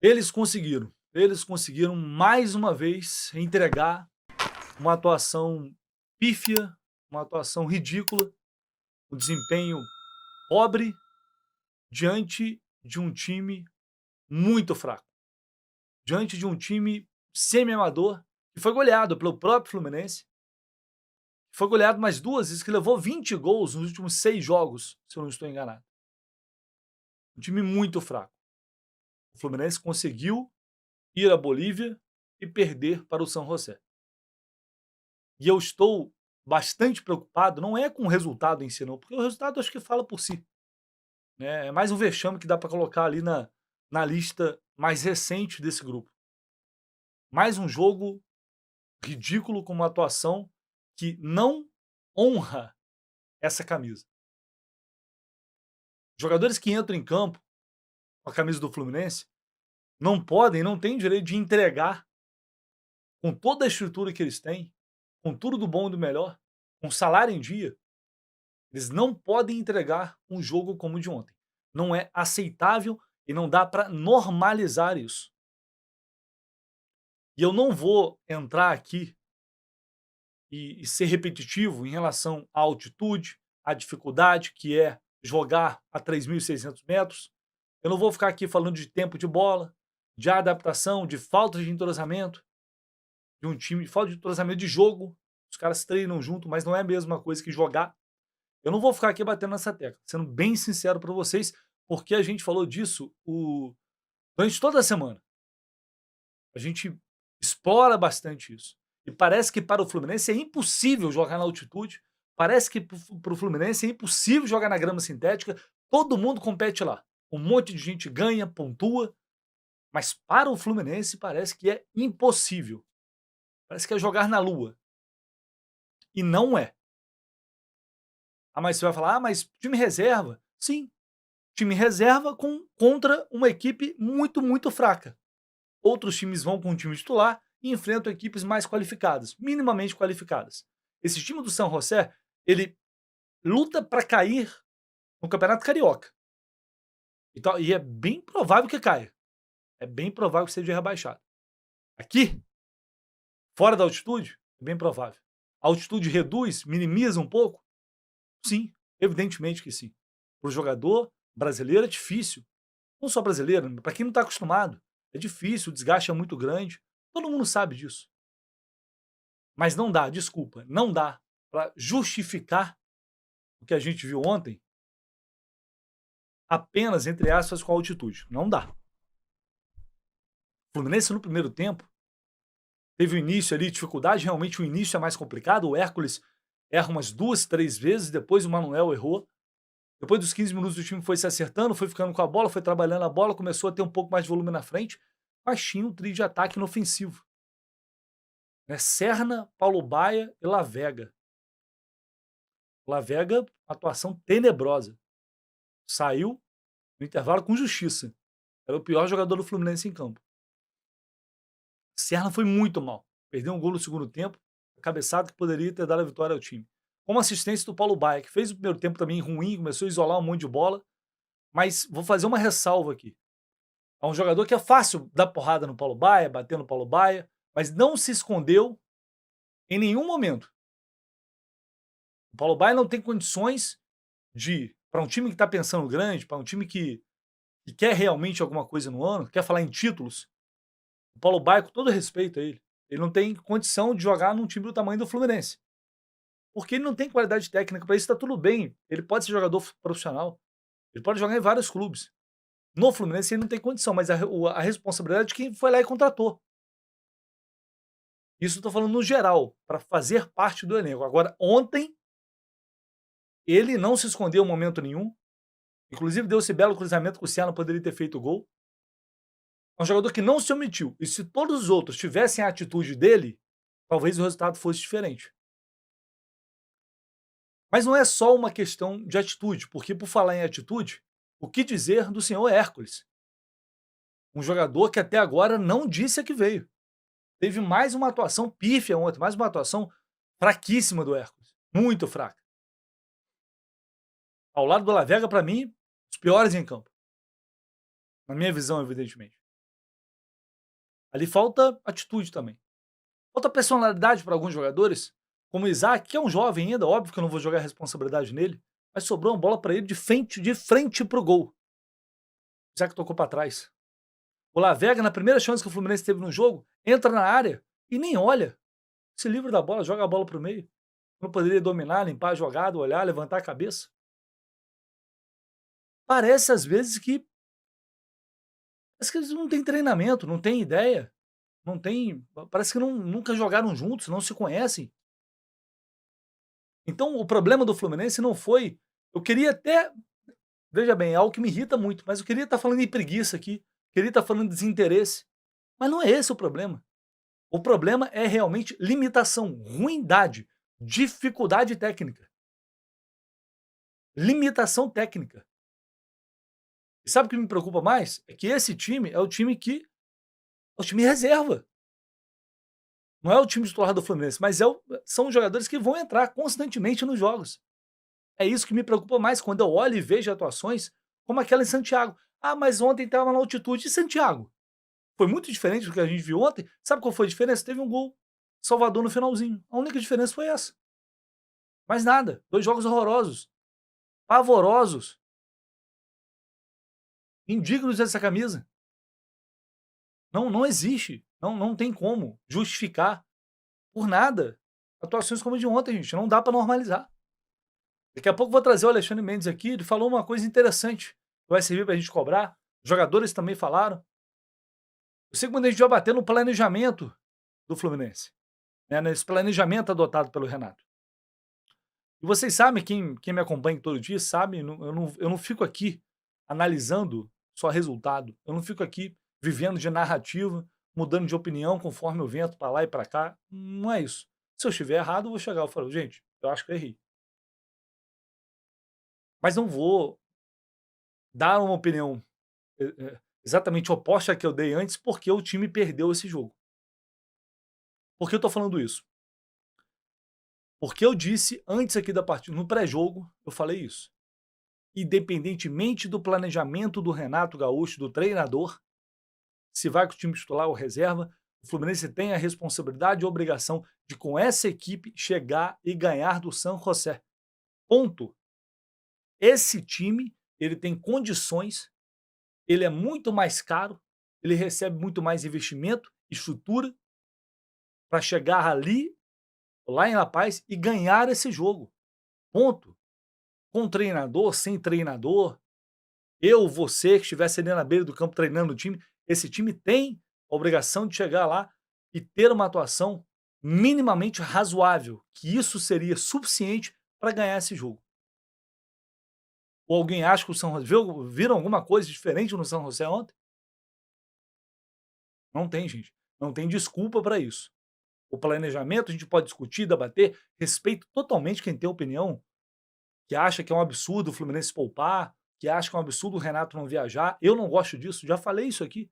Eles conseguiram mais uma vez entregar uma atuação pífia, uma atuação ridícula, um desempenho pobre diante de um time muito fraco, diante de um time semi-amador, que foi goleado pelo próprio Fluminense, que foi goleado mais 2 vezes, que levou 20 gols nos últimos 6 jogos, se eu não estou enganado. Um time muito fraco. O Fluminense conseguiu ir à Bolívia e perder para o São José. E eu estou bastante preocupado, não é com o resultado em si não, porque o resultado acho que fala por si, né, é mais um vexame que dá para colocar ali na lista mais recente desse grupo. Mais um jogo ridículo com uma atuação que não honra essa camisa. Jogadores que entram em campo com a camisa do Fluminense não podem, não têm direito de entregar com toda a estrutura que eles têm, com tudo do bom e do melhor, com salário em dia, eles não podem entregar um jogo como o de ontem. Não é aceitável e não dá para normalizar isso. E eu não vou entrar aqui e ser repetitivo em relação à altitude, à dificuldade que é jogar a 3.600 metros. Eu não vou ficar aqui falando de tempo de bola, de adaptação, de falta de entrosamento, de um time, de falta de entrosamento de jogo. Os caras treinam junto, mas não é a mesma coisa que jogar. Eu não vou ficar aqui batendo nessa tecla, sendo bem sincero para vocês, porque a gente falou disso durante toda a semana. A gente explora bastante isso. E parece que para o Fluminense é impossível jogar na altitude, parece que para o Fluminense é impossível jogar na grama sintética, todo mundo compete lá. Um monte de gente ganha, pontua, mas para o Fluminense parece que é impossível. Parece que é jogar na lua. E não é. Ah, mas você vai falar, ah, mas time reserva. Sim, time reserva contra uma equipe muito, muito fraca. Outros times vão com o time titular e enfrentam equipes mais qualificadas, minimamente qualificadas. Esse time do São José, ele luta para cair no Campeonato Carioca. Então, e é bem provável que caia. É bem provável que seja rebaixado. Aqui, fora da altitude, é bem provável. A altitude reduz, minimiza um pouco? Sim, evidentemente que sim. Para o jogador brasileiro é difícil. Não só brasileiro, para quem não está acostumado. É difícil, o desgaste é muito grande. Todo mundo sabe disso. Mas não dá, desculpa, não dá para justificar o que a gente viu ontem apenas, entre aspas, com a altitude. Não dá. O Fluminense no primeiro tempo teve o início ali, dificuldade, realmente o início é mais complicado, o Hércules erra umas 2, 3 vezes, depois o Manuel errou. Depois dos 15 minutos o time foi se acertando, foi ficando com a bola, foi trabalhando a bola, começou a ter um pouco mais de volume na frente, mas tinha um trio de ataque inofensivo, né? Serna, Paulo Baia e Lavega. Lavega, atuação tenebrosa. Saiu no intervalo com justiça. Era o pior jogador do Fluminense em campo. Serna foi muito mal. Perdeu um gol no segundo tempo, cabeçada que poderia ter dado a vitória ao time. Como assistência do Paulo Baia, que fez o primeiro tempo também ruim, começou a isolar um monte de bola. Mas vou fazer uma ressalva aqui. É um jogador que é fácil dar porrada no Paulo Baia, bater no Paulo Baia, mas não se escondeu em nenhum momento. O Paulo Baia não tem condições de, para um time que está pensando grande, para um time que quer realmente alguma coisa no ano, quer falar em títulos, o Paulo Baia, com todo respeito a ele não tem condição de jogar num time do tamanho do Fluminense. Porque ele não tem qualidade técnica para isso, está tudo bem. Ele pode ser jogador profissional, ele pode jogar em vários clubes. No Fluminense ele não tem condição, mas a responsabilidade é de quem foi lá e contratou. Isso eu tô falando no geral, para fazer parte do elenco. Agora, ontem, ele não se escondeu em momento nenhum, inclusive deu esse belo cruzamento que o Ciano poderia ter feito o gol. É um jogador que não se omitiu, e se todos os outros tivessem a atitude dele, talvez o resultado fosse diferente. Mas não é só uma questão de atitude, porque por falar em atitude, o que dizer do senhor Hércules? Um jogador que até agora não disse a que veio. Teve mais uma atuação pífia ontem, mais uma atuação fraquíssima do Hércules, muito fraca. Ao lado do Lavega, para mim, os piores em campo. Na minha visão, evidentemente. Ali falta atitude também. Falta personalidade para alguns jogadores, como o Isaac, que é um jovem ainda, óbvio que eu não vou jogar a responsabilidade nele, mas sobrou uma bola para ele de frente para o gol. O Isaac tocou para trás. O Lavega, na primeira chance que o Fluminense teve no jogo, entra na área e nem olha. Se livra da bola, joga a bola para o meio. Não poderia dominar, limpar a jogada, olhar, levantar a cabeça. Parece às vezes que parece que eles não têm treinamento, não têm ideia, não tem, parece que nunca jogaram juntos, não se conhecem. Então o problema do Fluminense não foi, eu queria até, veja bem, é algo que me irrita muito, mas eu queria estar falando de preguiça aqui, queria estar falando de desinteresse, mas não é esse o problema. O problema é realmente limitação, ruindade, dificuldade técnica. Limitação técnica. E sabe o que me preocupa mais? É que esse time é o time que é o time reserva. Não é o time titular do Fluminense, mas são os jogadores que vão entrar constantemente nos jogos. É isso que me preocupa mais quando eu olho e vejo atuações como aquela em Santiago. Ah, mas ontem estava na altitude. E Santiago? Foi muito diferente do que a gente viu ontem. Sabe qual foi a diferença? Teve um gol. Salvador no finalzinho. A única diferença foi essa. Mais nada. 2 jogos horrorosos. Pavorosos. Indignos dessa camisa. Não existe. Não tem como justificar por nada atuações como a de ontem, gente. Não dá para normalizar. Daqui a pouco eu vou trazer o Alexandre Mendes aqui, ele falou uma coisa interessante, que vai servir para a gente cobrar. Os jogadores também falaram. Eu sei que quando a gente vai bater no planejamento do Fluminense, né, nesse planejamento adotado pelo Renato. E vocês sabem, quem me acompanha todo dia, sabe, eu não fico aqui analisando só resultado. Eu não fico aqui vivendo de narrativa, mudando de opinião conforme o vento para lá e para cá. Não é isso. Se eu estiver errado, eu vou chegar e falar, gente, eu acho que eu errei. Mas não vou dar uma opinião exatamente oposta à que eu dei antes, porque o time perdeu esse jogo. Por que eu tô falando isso? Porque eu disse antes aqui da partida, no pré-jogo, eu falei isso. Independentemente do planejamento do Renato Gaúcho, do treinador, se vai com o time titular ou reserva, o Fluminense tem a responsabilidade e a obrigação de, com essa equipe, chegar e ganhar do San José. Ponto. Esse time, ele tem condições, ele é muito mais caro, ele recebe muito mais investimento, estrutura, para chegar ali, lá em La Paz, e ganhar esse jogo. Ponto. Com treinador, sem treinador, eu, você que estivesse ali na beira do campo treinando o time, esse time tem a obrigação de chegar lá e ter uma atuação minimamente razoável, que isso seria suficiente para ganhar esse jogo. Ou alguém acha que o São José viram alguma coisa diferente no São José ontem? Não tem, gente. Não tem desculpa para isso. O planejamento a gente pode discutir, debater, respeito totalmente quem tem opinião, que acha que é um absurdo o Fluminense poupar, que acha que é um absurdo o Renato não viajar. Eu não gosto disso, já falei isso aqui.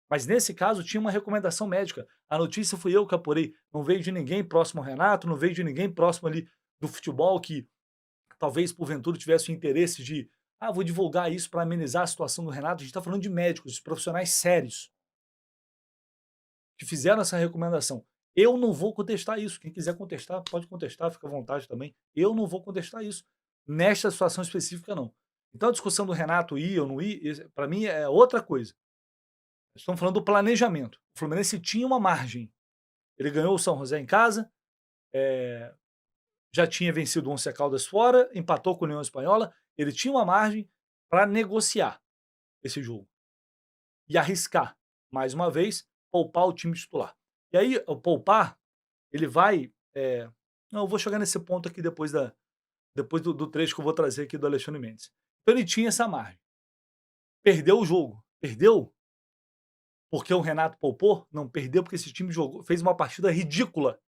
Mas nesse caso tinha uma recomendação médica. A notícia fui eu que apurei. Não veio de ninguém próximo ao Renato, não veio de ninguém próximo ali do futebol que talvez porventura tivesse o interesse de, vou divulgar isso para amenizar a situação do Renato. A gente está falando de médicos, de profissionais sérios que fizeram essa recomendação. Eu não vou contestar isso. Quem quiser contestar, pode contestar, fica à vontade também. Eu não vou contestar isso. Nesta situação específica, não. Então a discussão do Renato ir ou não ir, para mim é outra coisa. Estamos falando do planejamento. O Fluminense tinha uma margem. Ele ganhou o São José em casa, já tinha vencido o Once Caldas fora, empatou com o União Espanhola. Ele tinha uma margem para negociar esse jogo e arriscar, mais uma vez, poupar o time titular. E aí, o poupar, ele vai. Não, eu vou chegar nesse ponto aqui depois do trecho que eu vou trazer aqui do Alexandre Mendes. Então, ele tinha essa margem. Perdeu o jogo. Perdeu porque o Renato poupou? Não, perdeu porque esse time fez uma partida ridícula.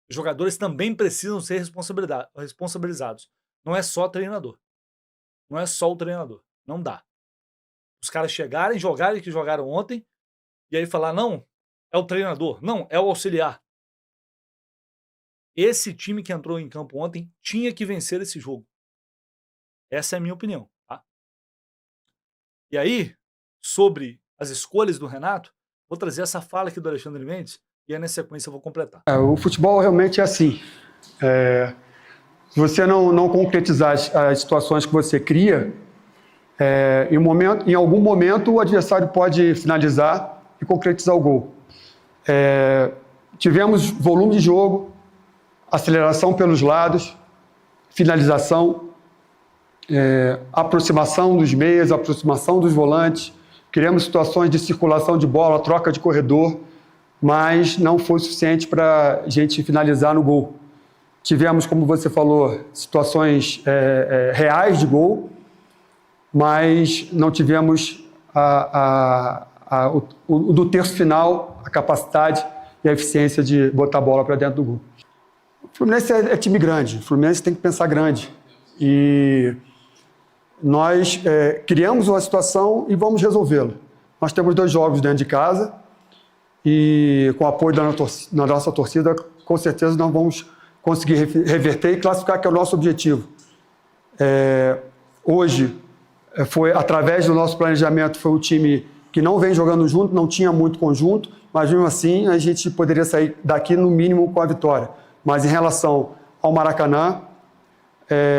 Os jogadores também precisam ser responsabilizados. Não é só treinador. Não é só o treinador. Não dá. Os caras chegarem, jogarem o que jogaram ontem, e aí falar, não, é o treinador, não, é o auxiliar. Esse time que entrou em campo ontem tinha que vencer esse jogo. Essa é a minha opinião. Tá? E aí, sobre as escolhas do Renato, Vou trazer essa fala aqui do Alexandre Mendes e aí na sequência eu vou completar. O futebol realmente é assim. Se você não concretizar as situações que você cria, em algum momento o adversário pode finalizar e concretizar o gol. Tivemos volume de jogo, aceleração pelos lados, finalização, aproximação dos meias, aproximação dos volantes, criamos situações de circulação de bola, troca de corredor, mas não foi suficiente para a gente finalizar no gol. Tivemos, como você falou, situações reais de gol, mas não tivemos do terço final a capacidade e a eficiência de botar a bola para dentro do gol. O Fluminense é time grande, o Fluminense tem que pensar grande. E nós criamos uma situação e vamos resolvê-la. Nós temos 2 jogos dentro de casa e com o apoio da nossa torcida, com certeza nós vamos conseguir reverter e classificar, que é o nosso objetivo. Hoje, foi através do nosso planejamento, foi um time que não vem jogando junto, não tinha muito conjunto, mas mesmo assim a gente poderia sair daqui no mínimo com a vitória. Mas em relação ao Maracanã,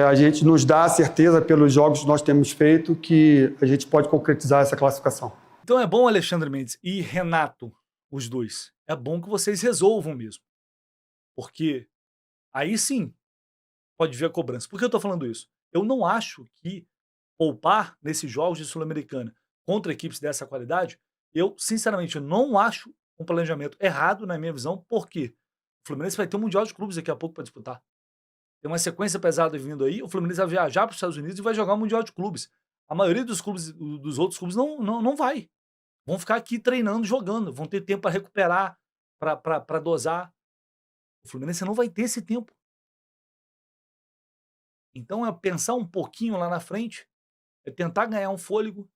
a gente nos dá a certeza pelos jogos que nós temos feito que a gente pode concretizar essa classificação. Então é bom, Alexandre Mendes e Renato, os dois, é bom que vocês resolvam mesmo. Porque aí sim pode vir a cobrança. Por que eu tô falando isso? Eu não acho que poupar nesses jogos de Sul-Americana contra equipes dessa qualidade, eu sinceramente não acho um planejamento errado na minha visão, porque o Fluminense vai ter um Mundial de Clubes daqui a pouco para disputar. Tem uma sequência pesada vindo aí, o Fluminense vai viajar para os Estados Unidos e vai jogar o Mundial de Clubes. A maioria dos clubes, dos outros clubes não vai. Vão ficar aqui treinando, jogando, vão ter tempo para recuperar, para dosar. O Fluminense não vai ter esse tempo. Então é pensar um pouquinho lá na frente, é tentar ganhar um fôlego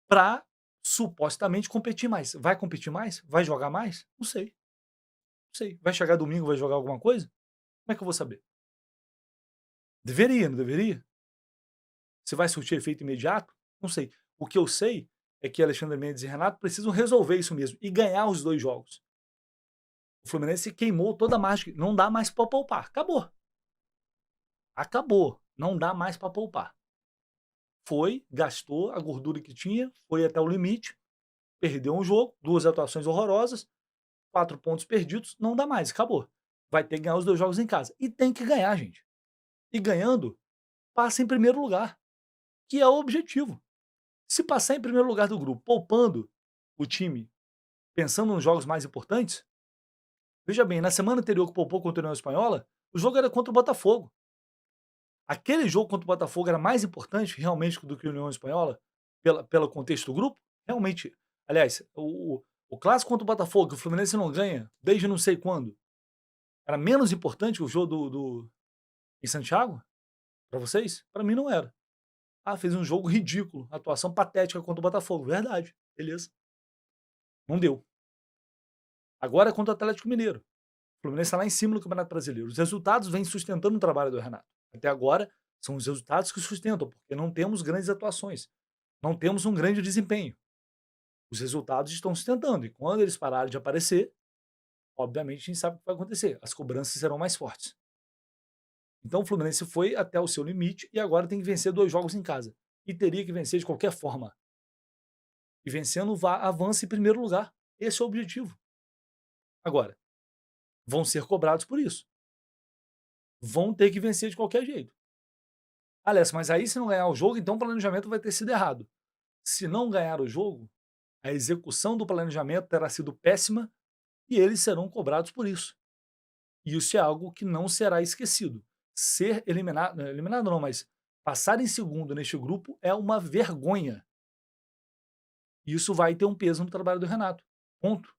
para supostamente competir mais. Vai competir mais? Vai jogar mais? Não sei. Não sei. Vai chegar domingo, vai jogar alguma coisa? Como é que eu vou saber? Deveria, não deveria? Se vai surtir efeito imediato? Não sei. O que eu sei é que Alexandre Mendes e Renato precisam resolver isso mesmo e ganhar os 2 jogos. O Fluminense queimou toda a margem. Não dá mais para poupar. Acabou. Acabou. Não dá mais para poupar. Foi, gastou a gordura que tinha, foi até o limite, perdeu um jogo, 2 atuações horrorosas, 4 pontos perdidos, não dá mais, acabou. Vai ter que ganhar os 2 jogos em casa. E tem que ganhar, gente. E ganhando, passa em primeiro lugar, que é o objetivo. Se passar em primeiro lugar do grupo, poupando o time, pensando nos jogos mais importantes, veja bem, na semana anterior que poupou contra a União Espanhola, o jogo era contra o Botafogo. Aquele jogo contra o Botafogo era mais importante realmente do que a União Espanhola, pelo contexto do grupo? Realmente. Aliás, o clássico contra o Botafogo, que o Fluminense não ganha desde não sei quando, era menos importante que o jogo em Santiago? Para vocês? Para mim não era. Ah, fez um jogo ridículo, atuação patética contra o Botafogo. Verdade, beleza. Não deu. Agora é contra o Atlético Mineiro. O Fluminense está lá em cima do Campeonato Brasileiro. Os resultados vêm sustentando o trabalho do Renato. Até agora, são os resultados que sustentam, porque não temos grandes atuações. Não temos um grande desempenho. Os resultados estão sustentando. E quando eles pararem de aparecer, obviamente a gente sabe o que vai acontecer. As cobranças serão mais fortes. Então o Fluminense foi até o seu limite e agora tem que vencer 2 jogos em casa. E teria que vencer de qualquer forma. E vencendo, avança em primeiro lugar. Esse é o objetivo. Agora, vão ser cobrados por isso. Vão ter que vencer de qualquer jeito. Aliás, mas aí se não ganhar o jogo, então o planejamento vai ter sido errado. Se não ganhar o jogo, a execução do planejamento terá sido péssima e eles serão cobrados por isso. E isso é algo que não será esquecido. Ser eliminado, eliminado não, mas passar em segundo neste grupo é uma vergonha. Isso vai ter um peso no trabalho do Renato. Ponto.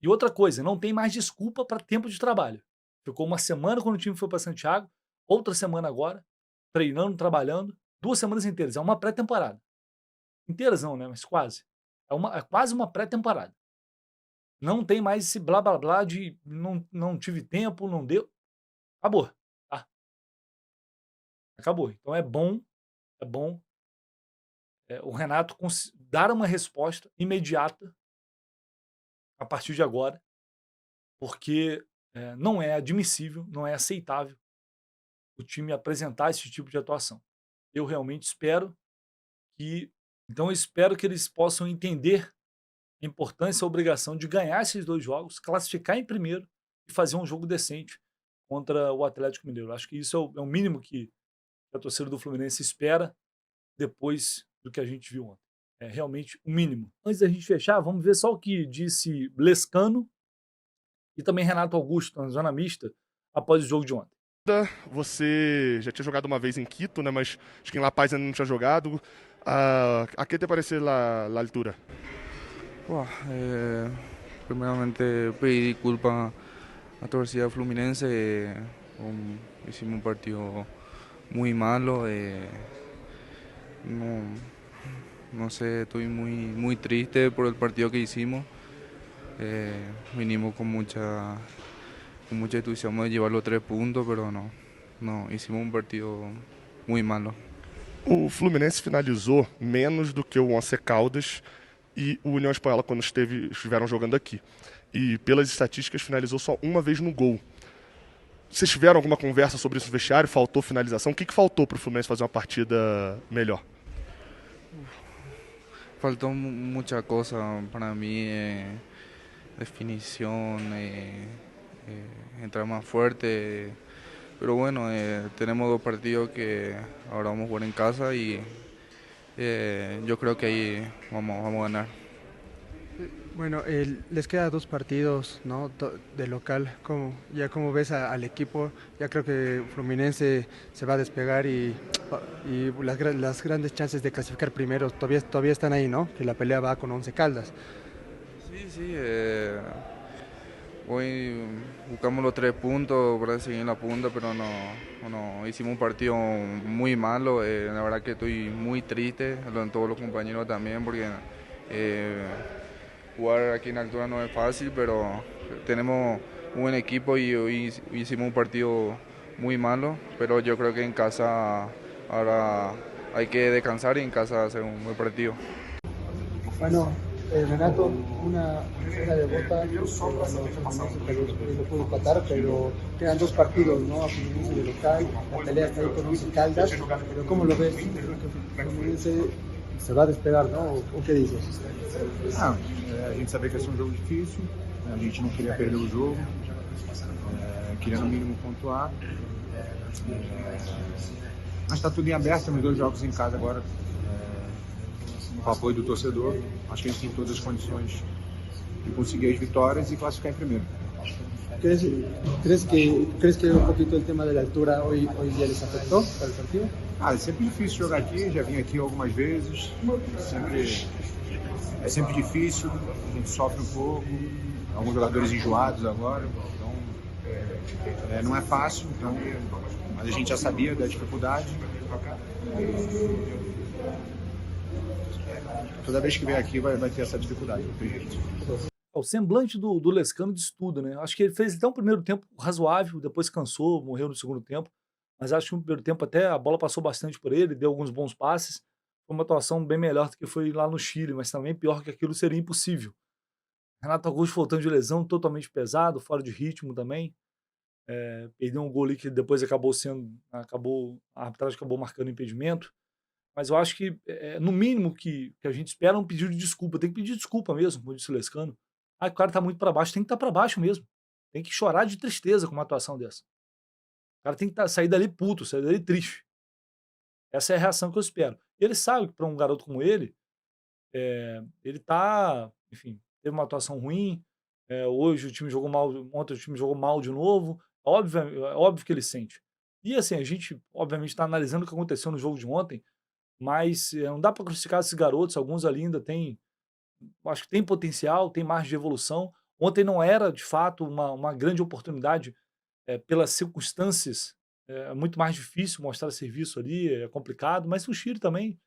E outra coisa, não tem mais desculpa para tempo de trabalho. Ficou uma semana quando o time foi para Santiago, outra semana agora, treinando, trabalhando, 2 semanas inteiras. É uma pré-temporada. Inteiras não, né? Mas quase. É quase uma pré-temporada. Não tem mais esse blá blá blá de não tive tempo, não deu. Acabou. Tá? Acabou. Então é bom o Renato dar uma resposta imediata a partir de agora, porque não é admissível, não é aceitável o time apresentar esse tipo de atuação. Eu realmente espero que. Então, eu espero que eles possam entender a importância e a obrigação de ganhar esses 2 jogos, classificar em primeiro e fazer um jogo decente contra o Atlético Mineiro. Acho que isso é o mínimo que a torcida do Fluminense espera depois do que a gente viu ontem. É realmente o mínimo. Antes da gente fechar, vamos ver só o que disse Lescano e também Renato Augusto na zona mista após o jogo de ontem. Você já tinha jogado uma vez em Quito, né? Mas acho que em La Paz ainda não tinha jogado. ¿A qué te parece la altura? Buah, primeramente pedir disculpas a torcida fluminense. Hicimos un partido muy malo. No, no sé, estoy muy triste por el partido que hicimos. Vinimos con mucha entusiasmo de llevar los 3 puntos, pero no, hicimos un partido muy malo. O Fluminense finalizou menos do que o Once Caldas e o União Espanhola quando estiveram jogando aqui. E pelas estatísticas finalizou só uma vez no gol. Vocês tiveram alguma conversa sobre isso no vestiário? Faltou finalização? O que faltou para o Fluminense fazer uma partida melhor? Faltó mucha cosa para mí, definición, entrar más fuerte, pero bueno, tenemos 2 partidos que ahora vamos a jugar en casa y yo creo que ahí vamos a ganar. Bueno, les queda 2 partidos, ¿no? De local. Como ves al equipo, ya creo que Fluminense se va a despegar y las grandes chances de clasificar primero todavía están ahí, ¿no? Que la pelea va con Once Caldas. Sí, hoy buscamos los 3 puntos para seguir en la punta, pero no, hicimos un partido muy malo. La verdad que estoy muy triste, todos los compañeros también, porque jugar aquí en altura no es fácil, pero tenemos un buen equipo y hoy hicimos un partido muy malo, pero yo creo que en casa ahora hay que descansar y en casa hacer un buen partido. Bueno, Renato, una escena de bota, lo pudo empatar, pero quedan 2 partidos, ¿no? A Fluminense de local, la pelea está ahí con Once Caldas, pero ¿cómo lo ves? Creo que Fluminense se vai despegar, não? O que diz? A gente sabia que ia ser um jogo difícil, a gente não queria perder o jogo, queria no mínimo pontuar. Mas está tudo em aberto, temos 2 jogos em casa agora, com o apoio do torcedor. Acho que a gente tem todas as condições de conseguir as vitórias e classificar em primeiro. ¿Crees que un poquito el tema de la altura hoy día les afectó para el partido? É sempre difícil jogar aqui, já vim aqui algumas vezes, é sempre difícil, a gente sofre um pouco, alguns jogadores enjoados agora, então não é fácil, mas a gente já sabia da dificuldade. Toda vez que vem aqui vai ter essa dificuldade, não tem jeito. O semblante do Lescano diz tudo, né? Acho que ele fez até um primeiro tempo razoável, depois cansou, morreu no segundo tempo. Mas acho que no primeiro tempo até a bola passou bastante por ele, deu alguns bons passes. Foi uma atuação bem melhor do que foi lá no Chile, mas também pior que aquilo seria impossível. Renato Augusto voltando de lesão, totalmente pesado, fora de ritmo também. Perdeu um gol ali que depois a arbitragem acabou marcando impedimento. Mas eu acho que, no mínimo que a gente espera é um pedido de desculpa. Tem que pedir desculpa mesmo, como disse o Lescano. O cara tá muito para baixo, tem que estar para baixo mesmo. Tem que chorar de tristeza com uma atuação dessa. O cara tem que sair dali puto, sair dali triste. Essa é a reação que eu espero. Ele sabe que para um garoto como ele, ele tá, enfim, teve uma atuação ruim. Hoje o time jogou mal, ontem o time jogou mal de novo. É óbvio que ele sente. E assim, a gente, obviamente, está analisando o que aconteceu no jogo de ontem, mas não dá para crucificar esses garotos. Alguns ali ainda têm, acho que tem potencial, tem margem de evolução. Ontem não era, de fato, uma grande oportunidade, pelas circunstâncias. É muito mais difícil mostrar serviço ali, é complicado, mas o Chile também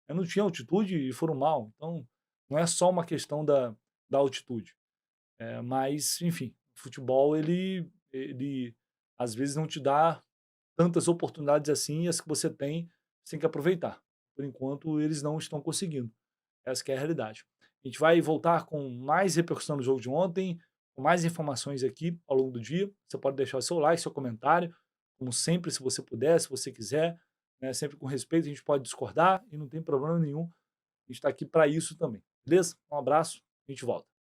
não tinha altitude e foram mal. Então, não é só uma questão da altitude. Mas, enfim, o futebol, ele às vezes não te dá tantas oportunidades assim, e as que você tem que aproveitar. Por enquanto, eles não estão conseguindo. Essa que é a realidade. A gente vai voltar com mais repercussão do jogo de ontem, com mais informações aqui ao longo do dia. Você pode deixar o seu like, seu comentário, como sempre, se você puder, se você quiser, né? Sempre com respeito, a gente pode discordar e não tem problema nenhum. A gente está aqui para isso também, beleza? Um abraço, a gente volta.